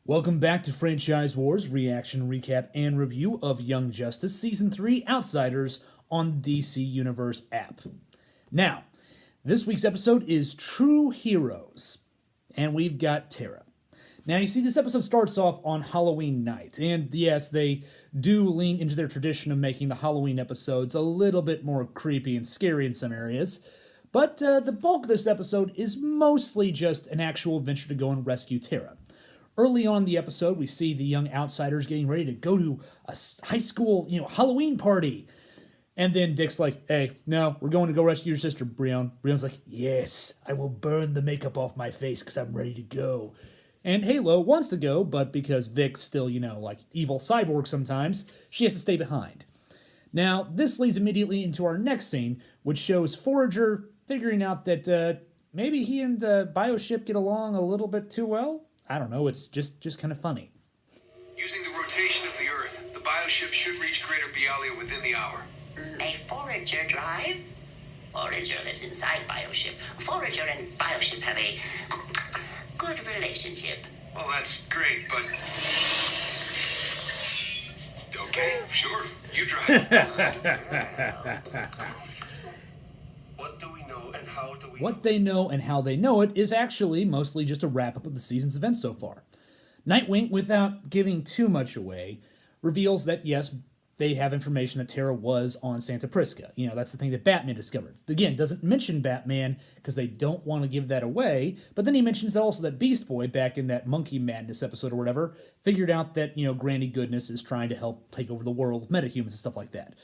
Welcome back to Franchise Wars reaction, recap, and review of Young Justice Season 3 Outsiders on the DC Universe app. Now, this week's episode is True Heroes, and we've got Terra. Now, you see, this episode starts off on Halloween night, and yes, they do lean into their tradition of making the Halloween episodes a little bit more creepy and scary in some areas. But the bulk of this episode is mostly just an actual adventure to go and rescue Terra. Early on in the episode, we see the young outsiders getting ready to go to a high school, Halloween party. And then Dick's like, hey, no, we're going to go rescue your sister, Brion. Brion's like, yes, I will burn the makeup off my face because I'm ready to go. And Halo wants to go, but because Vic's still, like evil cyborg sometimes, she has to stay behind. Now, this leads immediately into our next scene, which shows Forager figuring out that maybe he and Bioship get along a little bit too well. I don't know, it's just kind of funny. Using the rotation of the Earth, the bioship should reach Greater Bialia within the hour. May Forager drive? Forager lives inside Bioship. Forager and Bioship have a good relationship. Well, that's great, but... Okay, sure, you drive. What do we know and how do we What they know and how they know it is actually mostly just a wrap-up of the season's events so far. Nightwing, without giving too much away, reveals that, yes, they have information that Terra was on Santa Prisca. That's the thing that Batman discovered. Again, doesn't mention Batman because they don't want to give that away, but then he mentions that also that Beast Boy, back in that Monkey Madness episode or whatever, figured out that, Granny Goodness is trying to help take over the world with metahumans and stuff like that.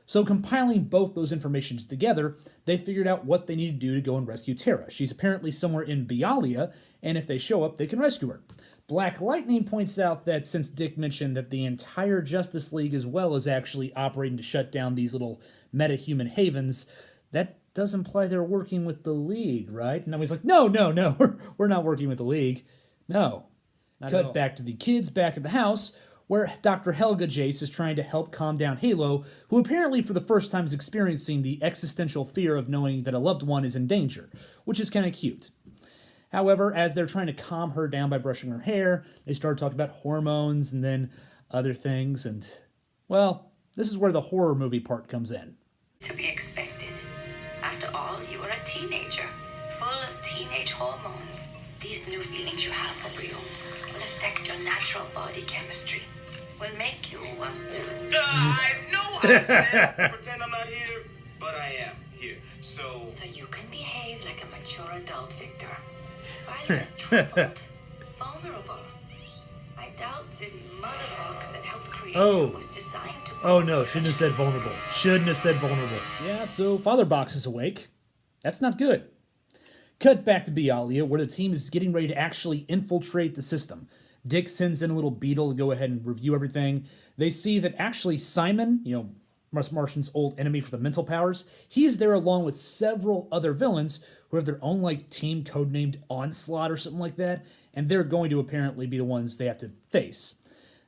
So compiling both those informations together, they figured out what they need to do to go and rescue Terra. She's apparently somewhere in Bialia, and if they show up, they can rescue her. Black Lightning points out that since Dick mentioned that the entire Justice League as well is actually operating to shut down these little metahuman havens, that does imply they're working with the League, right? And then he's like, no, we're not working with the League. No. Cut back to the kids back at the house, where Dr. Helga Jace is trying to help calm down Halo, who apparently for the first time is experiencing the existential fear of knowing that a loved one is in danger, which is kind of cute. However, as they're trying to calm her down by brushing her hair, they start talking about hormones and then other things, and, well, this is where the horror movie part comes in. To be expected. After all, you are a teenager, full of teenage hormones. These new feelings you have for Brio will affect your natural body chemistry. Will make you want to... I know I said pretend I'm not here, but I am here. So you can behave like a mature adult, Victor. While it is troubled, vulnerable. I doubt the mother box that helped create you was designed to... Oh no, shouldn't have said vulnerable. Shouldn't have said vulnerable. Yeah, so Father Box is awake. That's not good. Cut back to Bialia, where the team is getting ready to actually infiltrate the system. Dick sends in a little beetle to go ahead and review everything. They see that actually Simon, Martian's old enemy for the mental powers, he's there along with several other villains who have their own, team codenamed Onslaught or something like that, and they're going to apparently be the ones they have to face.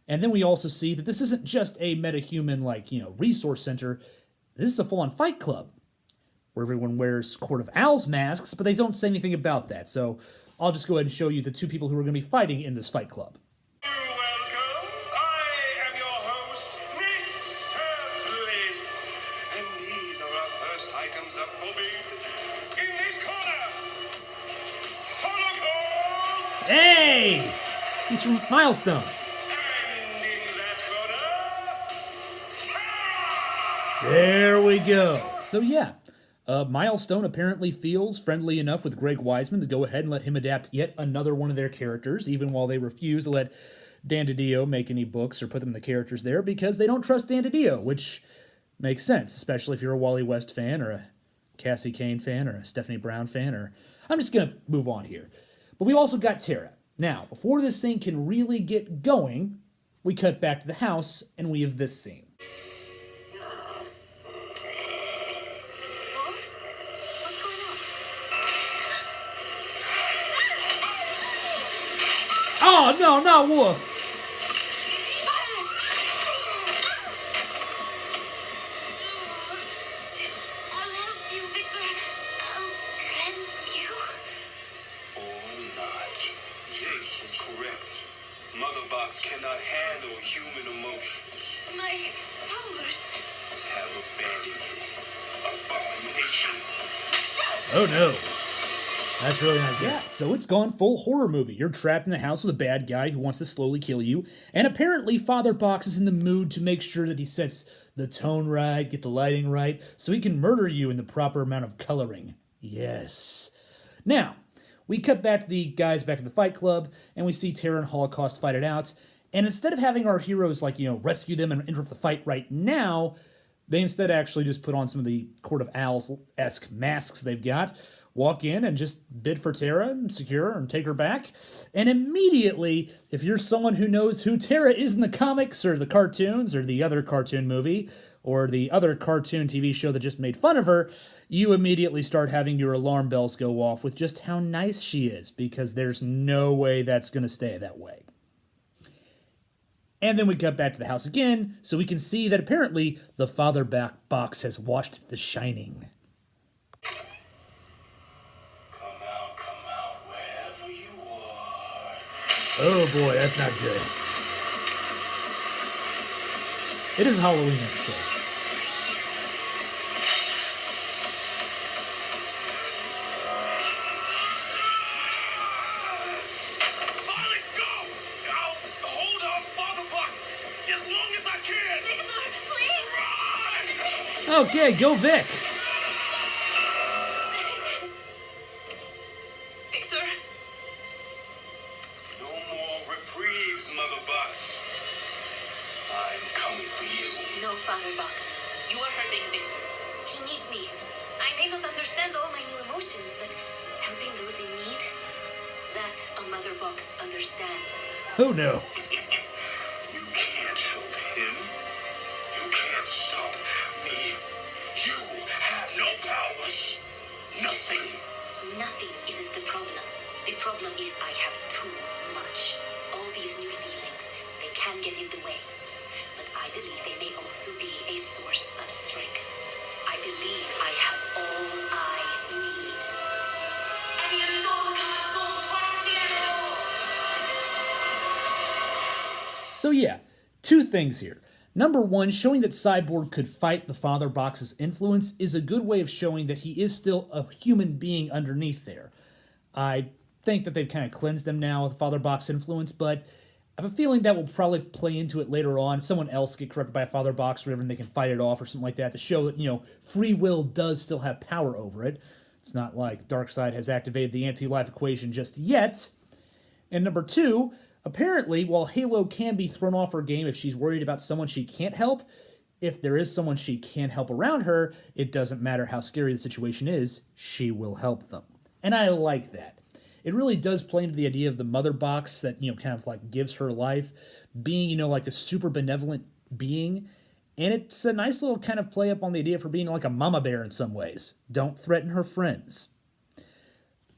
And then we also see that this isn't just a metahuman, resource center. This is a full-on fight club, where everyone wears Court of Owls masks, but they don't say anything about that, so I'll just go ahead and show you the two people who are going to be fighting in this fight club. welcome. I am your host, Mr. Bliss. And these are our first items of forbid. In this corner, Holocaust. Hey! He's from Milestone. And in that corner, Terra. There we go. So yeah, Milestone apparently feels friendly enough with Greg Weisman to go ahead and let him adapt yet another one of their characters, even while they refuse to let Dan DiDio make any books or put them in the characters there because they don't trust Dan DiDio, which makes sense, especially if you're a Wally West fan or a Cassie Kane fan or a Stephanie Brown fan, or... I'm just going to move on here. But we also got Terra. Now, before this scene can really get going, we cut back to the house and we have this scene. Oh, no, not Wolf. I'll help you, Victor. I'll cleanse you. Or not. Jace was correct. Mother Box cannot handle human emotions. My powers. Have abandoned you. Abomination. Oh no. That's really not good. Yeah, so it's gone full horror movie. You're trapped in the house with a bad guy who wants to slowly kill you, and apparently Father Box is in the mood to make sure that he sets the tone right, get the lighting right, so he can murder you in the proper amount of coloring. Yes. Now, we cut back to the guys back at the fight club, and we see Terra and Holocaust fight it out, and instead of having our heroes, rescue them and interrupt the fight right now, they instead actually just put on some of the Court of Owls-esque masks they've got, walk in and just bid for Terra and secure her and take her back. And immediately, if you're someone who knows who Terra is in the comics or the cartoons or the other cartoon movie or the other cartoon TV show that just made fun of her, you immediately start having your alarm bells go off with just how nice she is, because there's no way that's going to stay that way. And then we cut back to the house again, so we can see that apparently the Father Box has watched The Shining. Come out, wherever you are. Oh boy, that's not good. It is a Halloween episode. Violet, go! I'll hold off Father Box as long as I can. Victor, please! Run! Okay, go Vic. Victor! No more reprieves, Mother Box. I'm coming for you. No, Father Box. You are hurting Victor. He needs me. I may not understand all my new emotions, but helping those in need, that a Mother Box understands. Oh no. You can't help him. You can't stop me. You have no powers. Nothing. Nothing isn't the problem. The problem is I have too much. All these new feelings, they can get in the way. But I believe they may also be a source of strength. I believe I have all I need. And he has all So yeah, two things here. Number one, showing that Cyborg could fight the Father Box's influence is a good way of showing that he is still a human being underneath there. I think that they've kind of cleansed him now with Father Box influence, but I have a feeling that will probably play into it later on. Someone else get corrupted by a Father Box or whatever, and they can fight it off or something like that to show that, free will does still have power over it. It's not like Darkseid has activated the anti-life equation just yet. And number two, apparently, while Halo can be thrown off her game if she's worried about someone she can't help, if there is someone she can help around her, it doesn't matter how scary the situation is, she will help them. And I like that. It really does play into the idea of the Mother Box that, kind of like gives her life, being, like a super benevolent being. And it's a nice little kind of play up on the idea of her being like a mama bear in some ways. Don't threaten her friends.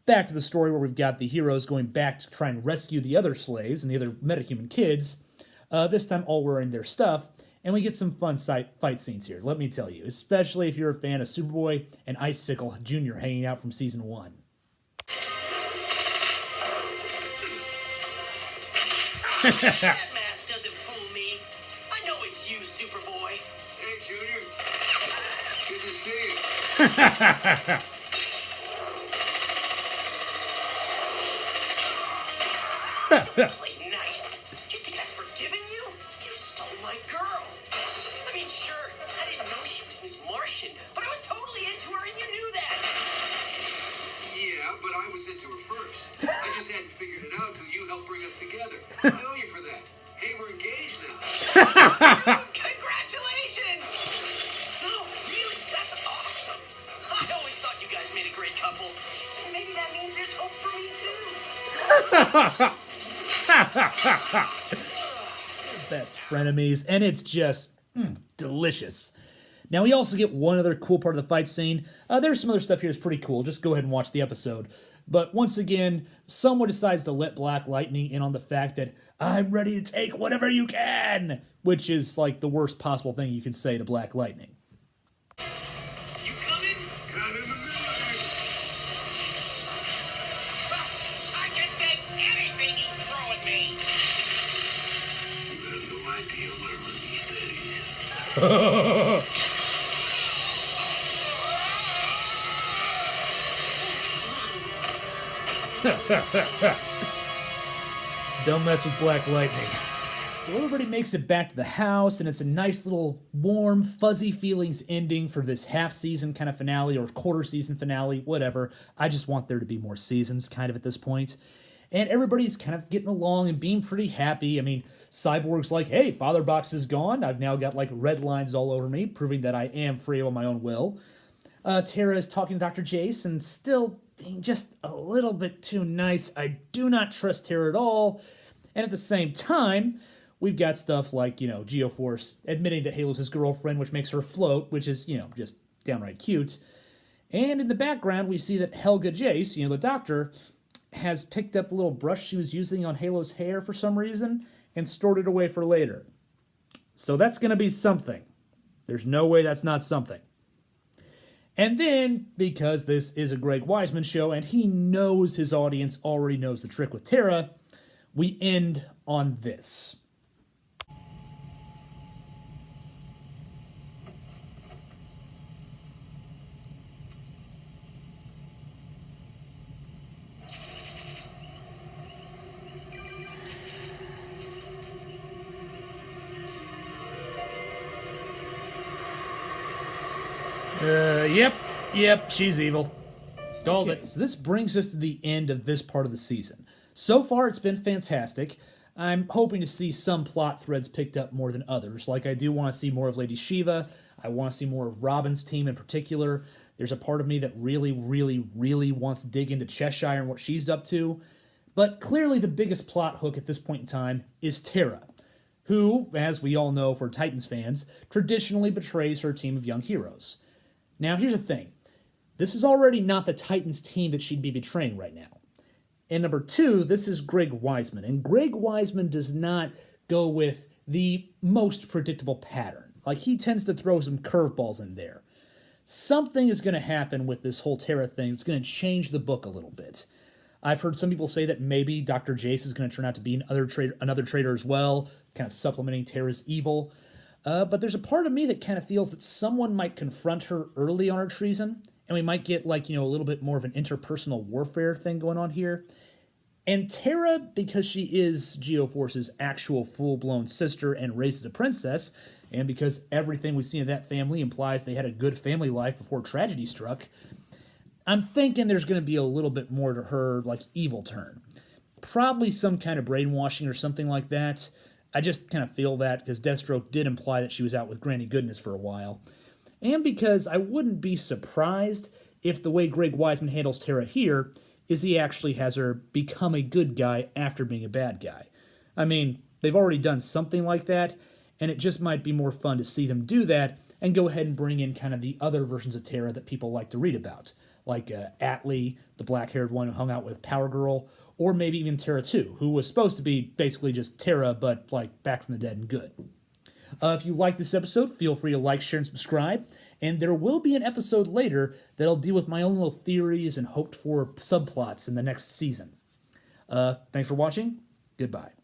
Back to the story where we've got the heroes going back to try and rescue the other slaves and the other metahuman kids, this time all wearing their stuff, and we get some fun fight scenes here, let me tell you, especially if you're a fan of Superboy and Icicle Jr. hanging out from Season 1. That mask doesn't fool me. I know it's you, Superboy. Hey, Junior. Good to see you. Play nice. You think I've forgiven you? You stole my girl. I mean, sure, I didn't know she was Miss Martian, but I was totally into her and you knew that. Yeah, but I was into her first. I just hadn't figured it out until you helped bring us together. I know you for that. Hey, we're engaged now. Dude, congratulations! No, really, that's awesome. I always thought you guys made a great couple. Maybe that means there's hope for me too. Best frenemies, and it's just delicious. Now, we also get one other cool part of the fight scene. There's some other stuff here that's pretty cool. Just go ahead and watch the episode. But once again, someone decides to let Black Lightning in on the fact that I'm ready to take whatever you can, which is like the worst possible thing you can say to Black Lightning. You coming? Got in the middle of this. I can take anything you throw at me. Don't mess with Black Lightning. So everybody makes it back to the house, and it's a nice little warm, fuzzy feelings ending for this half-season kind of finale or quarter-season finale, whatever. I just want there to be more seasons kind of at this point. And everybody's kind of getting along and being pretty happy. I mean, Cyborg's like, hey, Father Box is gone. I've now got, like, red lines all over me, proving that I am free of my own will. Terra is talking to Dr. Jace and still being just a little bit too nice. I do not trust Terra at all. And at the same time, we've got stuff like, Geoforce admitting that Halo's his girlfriend, which makes her float, which is, just downright cute. And in the background, we see that Helga Jace, the doctor, has picked up the little brush she was using on Halo's hair for some reason and stored it away for later. So that's going to be something. There's no way that's not something. And then, because this is a Greg Weisman show and he knows his audience already knows the trick with Terra, we end on this. Yep, she's evil. Okay, so this brings us to the end of this part of the season. So far, it's been fantastic. I'm hoping to see some plot threads picked up more than others. Like, I do want to see more of Lady Shiva. I want to see more of Robin's team in particular. There's a part of me that really, really, really wants to dig into Cheshire and what she's up to. But clearly the biggest plot hook at this point in time is Terra, who, as we all know for Titans fans, traditionally betrays her team of young heroes. Now, here's the thing. This is already not the Titans team that she'd be betraying right now. And number two, this is Greg Weisman. And Greg Weisman does not go with the most predictable pattern. Like, he tends to throw some curveballs in there. Something is going to happen with this whole Terra thing. It's going to change the book a little bit. I've heard some people say that maybe Dr. Jace is going to turn out to be another traitor as well, kind of supplementing Terra's evil. But there's a part of me that kind of feels that someone might confront her early on her treason, and we might get, like, a little bit more of an interpersonal warfare thing going on here. And Terra, because she is Geoforce's actual full-blown sister and raised as a princess, and because everything we've seen of that family implies they had a good family life before tragedy struck, I'm thinking there's going to be a little bit more to her, like, evil turn. Probably some kind of brainwashing or something like that. I just kind of feel that because Deathstroke did imply that she was out with Granny Goodness for a while. And because I wouldn't be surprised if the way Greg Weisman handles Terra here is he actually has her become a good guy after being a bad guy. I mean, they've already done something like that, and it just might be more fun to see them do that and go ahead and bring in kind of the other versions of Terra that people like to read about, like Atlee, the black-haired one who hung out with Power Girl, or maybe even Terra 2, who was supposed to be basically just Terra, but, like, back from the dead and good. If you like this episode, feel free to like, share, and subscribe. And there will be an episode later that'll deal with my own little theories and hoped-for subplots in the next season. Thanks for watching. Goodbye.